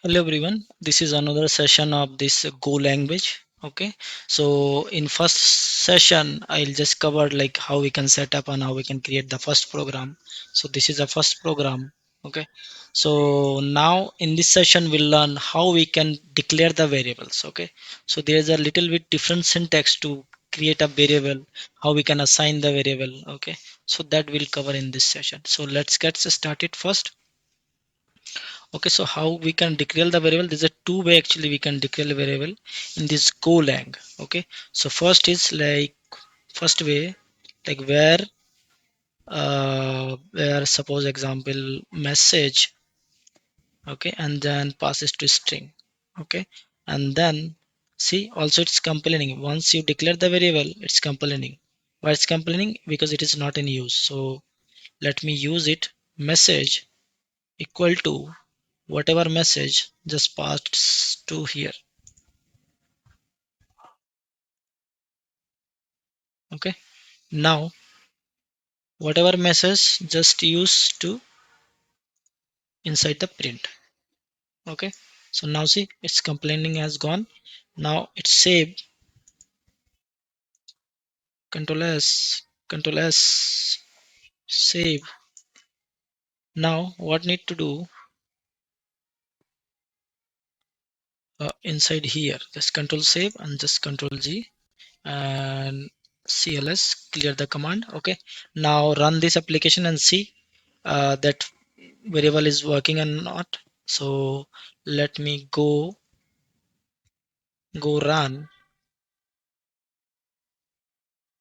Hello everyone, this is another session of this Go language. Okay, so in first session I'll just cover like how we can set up and how we can create the first program. So this is a first program. Okay, so now in this session we'll learn how we can declare the variables. Okay, so there's a little bit different syntax to create a variable, how we can assign the variable. Okay, so that we'll cover in this session. So let's get started first. Okay, so how we can declare the variable? There's a two way actually we can declare the variable in this Golang. Okay, so first is like first way like where suppose example message. Okay, and then passes to string. Okay, and then see also it's complaining. Once you declare the variable, it's complaining. Why it's complaining? Because it is not in use. So let me use it message equal to whatever message just passed to here. Okay, now whatever message just use to inside the print. Okay, so now see it's complaining has gone. Now it's save. Control S save. Now what need to do inside here, just control save and just control G and CLS clear the command. Okay, now run this application and see that variable is working or not. So let me go run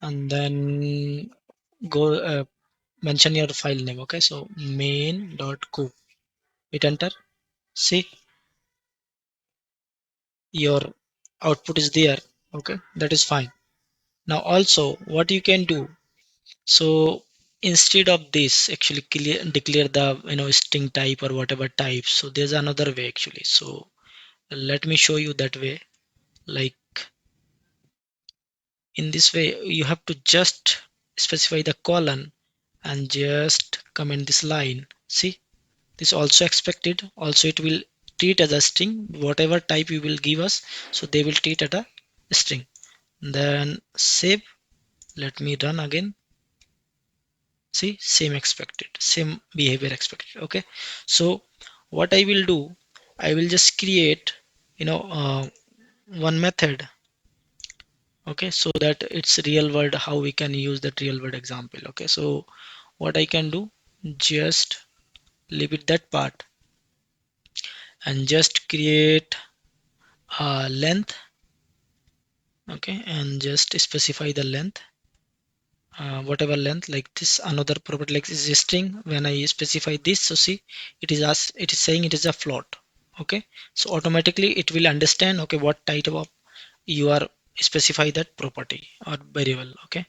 and then go mention your file name. Okay, so main.co, hit enter. See your output is there. Okay, that is fine. Now also what you can do, so instead of this actually declare the string type or whatever type, so there's another way actually. So let me show you that way. Like in this way you have to just specify the colon and just comment this line. See, this also expected, also it will treat as a string whatever type you will give us, so they will treat as a string. Then save. Let me run again. See, same expected, same behavior expected. Okay, so what I will do, I will just create one method. Okay, so that it's real world, how we can use that real world example. Okay, so what I can do, just leave it that part and just create a length. Okay, and just specify the length, whatever length, like this another property like is a string. When I specify this, so see it is as it is saying it is a float. Okay, so automatically it will understand okay what type of you are specify that property or variable. Okay,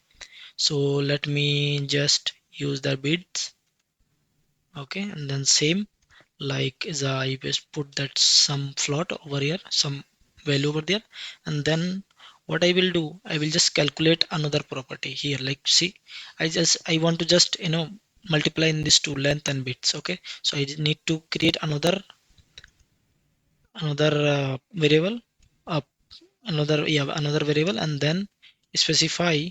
so let me just use the bits. Okay, and then same like is I just put that some float over here, some value over there, and then what I will do, I will just calculate another property here. Like see, I want to just multiply in this two length and bits. Okay, so I need to create another variable, uh, another variable, and then specify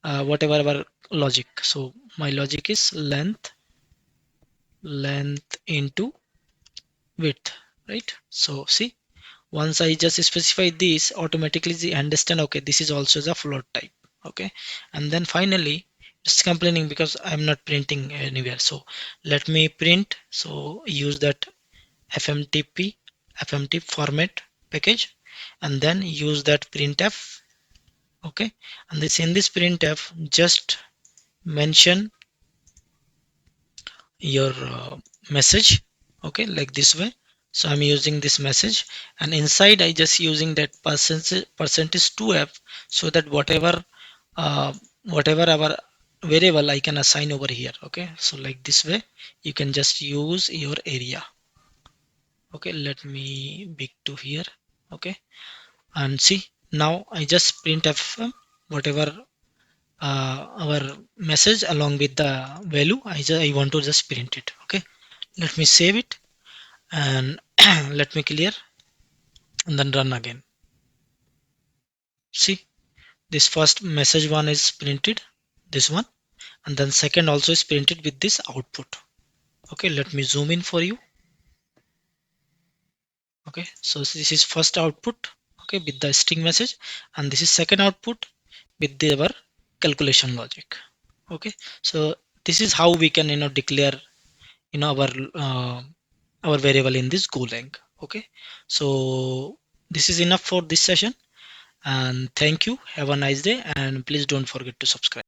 whatever our logic. So my logic is length into width, right? So see, once I just specify this, automatically they understand okay this is also the float type. Okay, and then finally it's complaining because I'm not printing anywhere. So let me print. So use that fmtp format package and then use that printf. Okay, and this in this printf just mention your message. Okay, like this way. So I'm using this message, and inside I just using that percentage 2f, so that uh, whatever our variable I can assign over here. Okay, so like this way you can just use your area. Okay, let me big to here. Okay, and see now I just print f whatever our message along with the value. I want to just print it. Okay, let me save it and let me clear and then run again. See, this first message one is printed, this one, and then second also is printed with this output. Okay, let me zoom in for you. Okay, so this is first output, okay, with the string message, and this is second output with our calculation logic. Okay, so this is how we can declare uh, our variable in this Golang. Okay, so this is enough for this session, and thank you, have a nice day, and please don't forget to subscribe.